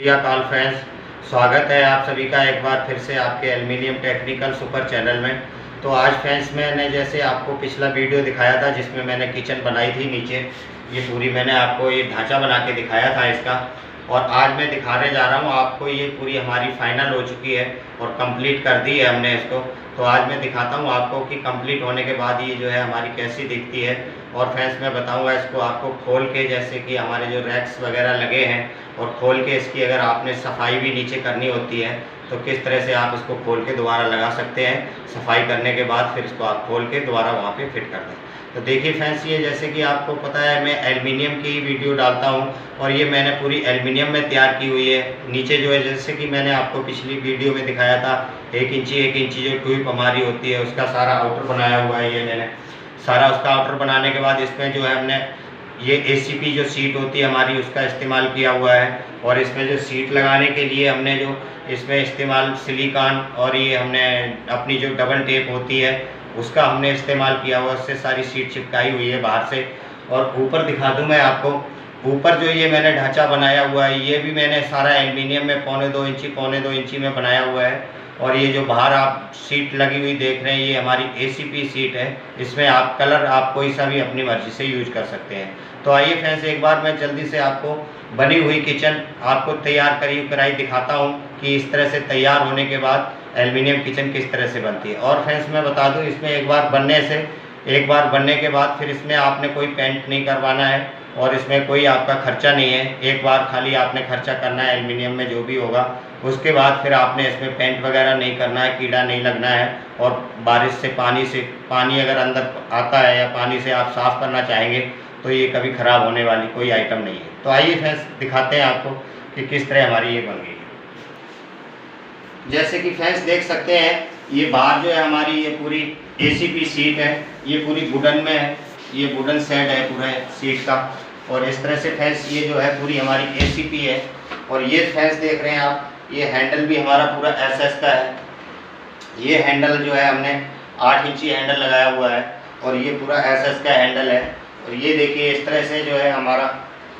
काल फ्रेंड्स, स्वागत है आप सभी का एक बार फिर से आपके एल्युमिनियम टेक्निकल सुपर चैनल में। तो आज फ्रेंड्स मैंने जैसे आपको पिछला वीडियो दिखाया था जिसमें मैंने किचन बनाई थी, नीचे ये पूरी मैंने आपको ये ढांचा बना के दिखाया था इसका, और आज मैं दिखाने जा रहा हूँ आपको ये पूरी हमारी फाइनल हो चुकी है और कंप्लीट कर दी है हमने इसको। तो आज मैं दिखाता हूँ आपको कि कंप्लीट होने के बाद ये जो है हमारी कैसी दिखती है। और फ्रेंड्स मैं बताऊँगा इसको आपको खोल के, जैसे कि हमारे जो रैक्स वगैरह लगे हैं, और खोल के इसकी अगर आपने सफाई भी नीचे करनी होती है तो किस तरह से आप इसको खोल के दोबारा लगा सकते हैं। सफाई करने के बाद फिर इसको आप खोल के दोबारा वहाँ पे फिट कर दें। तो देखिए फ्रेंड्स, ये जैसे कि आपको पता है मैं एल्युमिनियम की वीडियो डालता हूँ और ये मैंने पूरी एल्युमिनियम में तैयार की हुई है। नीचे जो है जैसे कि मैंने आपको पिछली वीडियो में दिखाया था 1 इंची जो ट्यूब हमारी होती है उसका सारा आउटर बनाया हुआ है। ये मैंने सारा उसका आउटर बनाने के बाद इसमें जो है हमने ये ACP जो सीट होती है हमारी उसका इस्तेमाल किया हुआ है। और इसमें जो सीट लगाने के लिए हमने जो इसमें इस्तेमाल सिलिकॉन और ये हमने अपनी जो डबल टेप होती है उसका हमने इस्तेमाल किया हुआ, उससे सारी सीट चिपकाई हुई है बाहर से। और ऊपर दिखा दूं मैं आपको, ऊपर जो ये मैंने ढांचा बनाया हुआ है ये भी मैंने सारा एल्युमिनियम में पौने दो इंची में बनाया हुआ है। और ये जो बाहर आप सीट लगी हुई देख रहे हैं ये हमारी ACP सीट है। इसमें आप कलर आप कोई सा भी अपनी मर्जी से यूज कर सकते हैं। तो आइए फ्रेंड्स, एक बार मैं जल्दी से आपको बनी हुई किचन आपको तैयार कराई दिखाता हूँ कि इस तरह से तैयार होने के बाद एल्युमिनियम किचन किस तरह से बनती है। और फ्रेंड्स मैं बता दूं, इसमें एक बार बनने के बाद फिर इसमें आपने कोई पेंट नहीं करवाना है और इसमें कोई आपका खर्चा नहीं है। एक बार खाली आपने खर्चा करना है एल्युमिनियम में जो भी होगा, उसके बाद फिर आपने इसमें पेंट वगैरह नहीं करना है, कीड़ा नहीं लगना है। और बारिश से पानी अगर अंदर आता है या पानी से आप साफ़ करना चाहेंगे तो ये कभी ख़राब होने वाली कोई आइटम नहीं है। तो आइए फ्रेंड्स दिखाते हैं आपको कि किस तरह हमारी ये बन गई है। जैसे कि फ्रेंड्स देख सकते हैं ये बाहर जो है हमारी ये पूरी ACP सीट है, ये पूरी वुडन में है, ये वुडन सेट है पूरा सीट का। और इस तरह से फ्रेंड्स ये जो है पूरी हमारी ACP है। और ये फ्रेंड्स देख रहे हैं आप, ये हैंडल भी हमारा पूरा SS का है। ये हैंडल जो है हमने 8 इंची हैंडल लगाया हुआ है और ये पूरा SS का हैंडल है। और ये देखिए इस तरह से जो है हमारा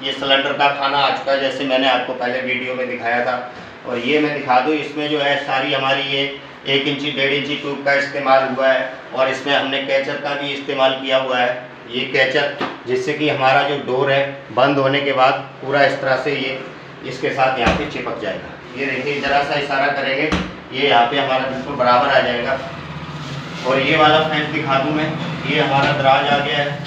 ये सिलेंडर का खाना आ चुका है, जैसे मैंने आपको पहले वीडियो में दिखाया था। और ये मैं दिखा दूँ, इसमें जो है सारी हमारी ये 1 इंची 1.5 इंची ट्यूब का इस्तेमाल हुआ है। और इसमें हमने कैचर का भी इस्तेमाल किया हुआ है, ये कैचर, जिससे कि हमारा जो डोर है बंद होने के बाद पूरा इस तरह से ये इसके साथ यहाँ पे चिपक जाएगा। ये देखिए ज़रा सा इशारा करेंगे ये यहाँ पे हमारा बिल्कुल बराबर आ जाएगा। और ये वाला फ्रेंड्स दिखा दूँ मैं, ये हमारा दराज आ गया है,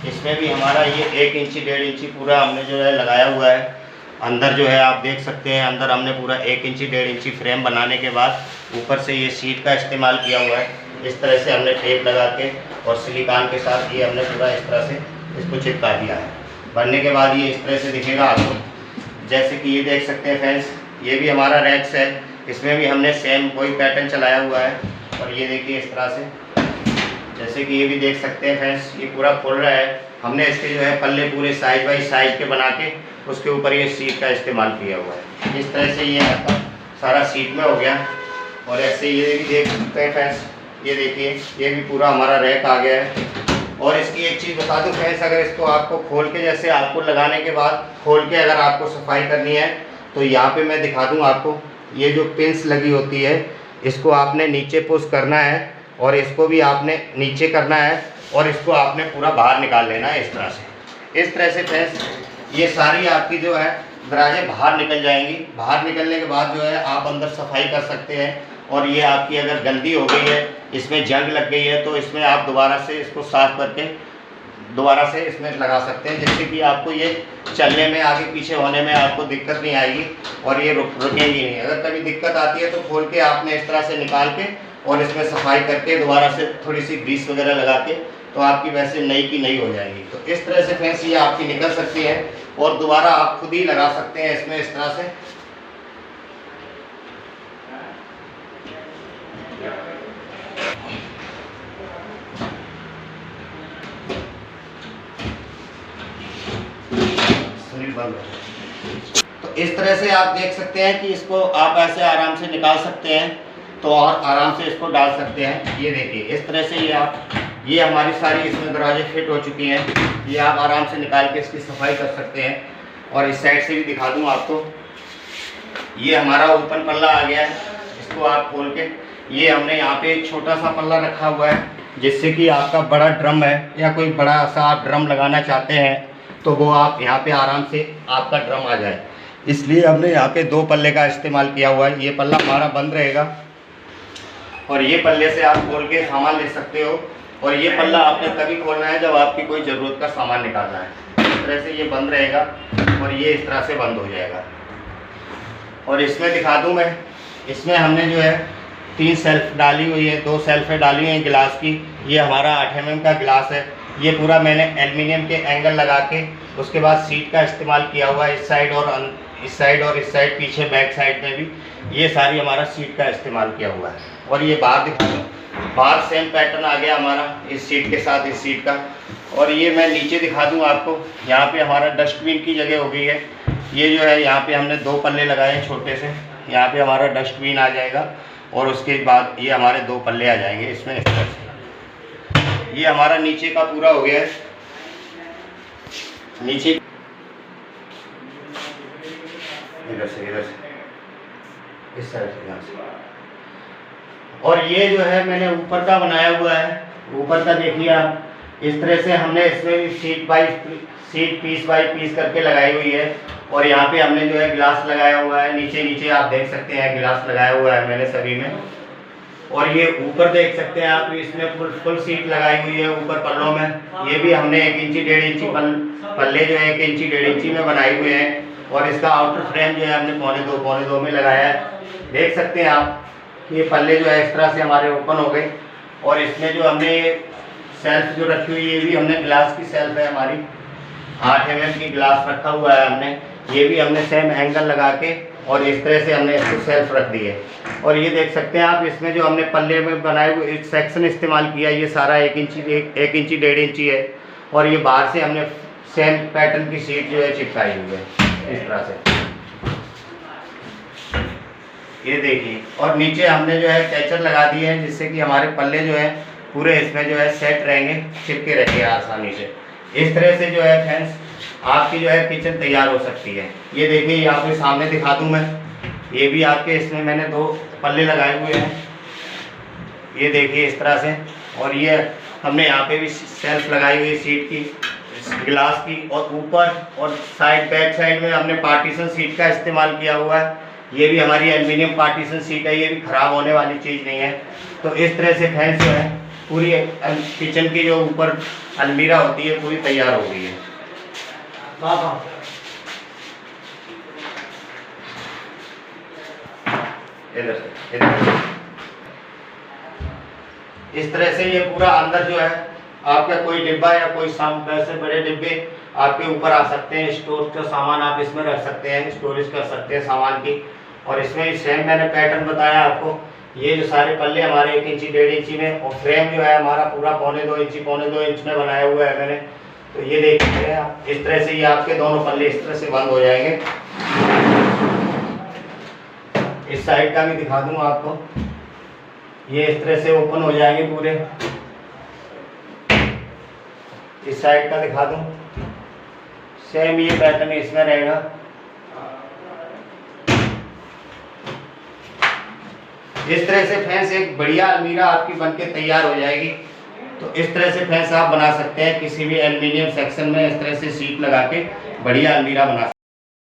इसमें भी हमारा ये 1 इंची 1.5 इंची पूरा हमने जो है लगाया हुआ है। अंदर जो है आप देख सकते हैं, अंदर हमने पूरा 1 इंची 1.5 इंची फ्रेम बनाने के बाद ऊपर से ये सीट का इस्तेमाल किया हुआ है। इस तरह से हमने टेप लगा के और सिलिकॉन के साथ ये हमने पूरा इस तरह से इसको चिपका दिया है। बनने के बाद ये इस तरह से दिखेगा आपको। जैसे कि ये देख सकते हैं फ्रेंड्स, ये भी हमारा रैक्स है, इसमें भी हमने सेम कोई पैटर्न चलाया हुआ है। और ये देखिए इस तरह से, जैसे कि ये भी देख सकते हैं फ्रेंड्स, ये पूरा खुल रहा है। हमने इसके जो है पल्ले पूरे साइज बाई साइज के बना के उसके ऊपर ये सीट का इस्तेमाल किया हुआ है। इस तरह से ये आपका सारा सीट में हो गया। और ऐसे ये भी देख सकते हैं फ्रेंड्स, ये देखिए ये भी पूरा हमारा रैक आ गया है। और इसकी एक चीज़ बता दूं फ्रेंड्स, अगर इसको आपको खोल के, जैसे आपको लगाने के बाद खोल के अगर आपको सफाई करनी है तो यहाँ पे मैं दिखा दूँ आपको, ये जो पिंस लगी होती है इसको आपने नीचे पुश करना है और इसको भी आपने नीचे करना है और इसको आपने पूरा बाहर निकाल लेना है इस तरह से फ्रेंड्स ये सारी आपकी जो है दराजें बाहर निकल जाएंगी। बाहर निकलने के बाद जो है आप अंदर सफाई कर सकते हैं। और ये आपकी अगर गंदी हो गई है, इसमें जंग लग गई है, तो इसमें आप दोबारा से इसको साफ करके दोबारा से इसमें लगा सकते हैं, जिससे कि आपको ये चलने में, आगे पीछे होने में आपको दिक्कत नहीं आएगी और ये रुकेंगी नहीं। अगर कभी दिक्कत आती है तो खोल के आपने इस तरह से निकाल के और इसमें सफाई करके दोबारा से थोड़ी सी ग्रीस वगैरह लगा के तो आपकी वैसे नई की नई हो जाएगी। तो इस तरह से फ्रेंड्स ये आपकी निकल सकती है और दोबारा आप खुद ही लगा सकते हैं इसमें इस तरह से। तो इस तरह से आप देख सकते हैं कि इसको आप ऐसे आराम से निकाल सकते हैं, तो और आराम से इसको डाल सकते हैं। ये देखिए इस तरह से ये हमारी सारी इसमें दरवाजे फिट हो चुकी हैं। ये आप आराम से निकाल के इसकी सफाई कर सकते हैं। और इस साइड से भी दिखा दूं आपको, ये हमारा ओपन पल्ला आ गया है। इसको आप खोल के, ये हमने यहाँ पे एक छोटा सा पल्ला रखा हुआ है, जिससे कि आपका बड़ा ड्रम है या कोई बड़ा सा आप ड्रम लगाना चाहते हैं तो वो आप यहाँ पे आराम से आपका ड्रम आ जाए। इसलिए हमने यहाँ पे 2 पल्ले का इस्तेमाल किया हुआ है। ये पल्ला हमारा बंद रहेगा और ये पल्ले से आप खोल के सामान ले सकते हो। और ये पल्ला आपने तभी खोलना है जब आपकी कोई ज़रूरत का सामान निकालना है। इस तरह से ये बंद रहेगा और ये इस तरह से बंद हो जाएगा। और इसमें दिखा दूँ मैं, इसमें हमने जो है 3 सेल्फ डाली हुई है, 2 सेल्फें डाली हुई हैं गिलास की। ये हमारा 8 mm का गिलास है। ये पूरा मैंने एल्युमिनियम के एंगल लगा के उसके बाद सीट का इस्तेमाल किया हुआ है। इस साइड और इस साइड पीछे बैक साइड में भी ये सारी हमारा सीट का इस्तेमाल किया हुआ है। और ये बाहर दिखा दूँ, बाहर सेम पैटर्न आ गया हमारा इस सीट के साथ, इस सीट का। और ये मैं नीचे दिखा दूँ आपको, यहाँ पे हमारा डस्टबिन की जगह हो गई है। ये जो है यहाँ पे हमने 2 पल्ले लगाए हैं छोटे से, यहाँ पे हमारा डस्टबिन आ जाएगा और उसके बाद ये हमारे 2 पल्ले आ जाएंगे इसमें इस तरह से। ये हमारा नीचे का पूरा हो गया है। नीचे इधर से इस तरह से यहाँ से। और ये जो है मैंने ऊपर का बनाया हुआ है। ऊपर का देखिए आप, इस तरह से हमने इसमें भी सीट पीस बाई पीस करके लगाई हुई है। और यहाँ पे हमने जो है गिलास लगाया हुआ है। नीचे आप देख सकते हैं गिलास लगाया हुआ है मैंने सभी में। और ये ऊपर देख सकते हैं आप, इसमें फुल सीट लगाई हुई है ऊपर पल्लों में। ये भी हमने 1 इंची 1.5 इंची पल्ले जो है 1 इंची 1.5 इंची में बनाए हुए हैं। और इसका आउटर फ्रेम जो है हमने 2.25 में लगाया है। देख सकते हैं आप, ये पल्ले जो है इस तरह से हमारे ओपन हो गए। और इसमें जो हमने सेल्फ जो रखी हुई है, ये भी हमने ग्लास की सेल्फ है हमारी, 8 mm की ग्लास रखा हुआ है हमने। ये भी हमने सेम एंगल लगा के और इस तरह से हमने इसको सेल्फ रख दी है। और ये देख सकते हैं आप, इसमें जो हमने पल्ले में बनाए हुए एक सेक्शन इस्तेमाल किया, ये सारा 1 इंची 1.5 इंची है। और ये बाहर से हमने सेम पैटर्न की सीट जो है चिपकाई हुई है इस तरह से, ये देखिए। और नीचे हमने जो है कैचर लगा दिए हैं, जिससे कि हमारे पल्ले जो है पूरे इसमें जो है सेट रहेंगे, चिपके रहेंगे आसानी से। इस तरह से जो है फ्रेंड्स आपकी जो है किचन तैयार हो सकती है। ये देखिए, यहाँ पे सामने दिखा दूँ मैं, ये भी आपके इसमें मैंने 2 पल्ले लगाए हुए हैं, ये देखिए इस तरह से। और ये हमने यहाँ पे भी सेल्फ लगाई हुई सीट की, गिलास की। और ऊपर और बैक साइड में हमने पार्टीशन सीट का इस्तेमाल किया हुआ है। ये भी हमारी एल्युमिनियम पार्टीशन सीट है, ये भी ख़राब होने वाली चीज़ नहीं है। तो इस तरह से फैंस जो है पूरी किचन की जो ऊपर अलमीरा होती है पूरी तैयार हो गई है। इधर इस तरह से ये पूरा अंदर जो है आपका कोई डिब्बा या कोई वैसे बड़े डिब्बे आपके ऊपर आ सकते हैं। स्टोर का सामान आप इसमें रख सकते हैं, स्टोरेज कर सकते हैं सामान की। और इसमें सेम मैंने पैटर्न बताया आपको। ये जो सारे पल्ले हमारे 1 इंची 1.5 इंची में, और फ्रेम जो है हमारा पूरा 2.25 इंच में बनाया हुआ है मैंने। तो ये देख सकते हैं आप, इस तरह से ये आपके दोनों पल्ले इस तरह से बंद हो जाएंगे। इस साइड का भी दिखा दूँ आपको, ये इस तरह से ओपन हो जाएंगे पूरे। इस साइड का दिखा दूँ, सेम ये पैटर्न इसमें रहेगा। इस तरह से फैंस एक बढ़िया अलमीरा आपकी बनके तैयार हो जाएगी। तो इस तरह से फैंस आप बना सकते हैं, किसी भी एल्युमिनियम सेक्शन में इस तरह से सीट लगा के बढ़िया अलमीरा बना सकते हैं।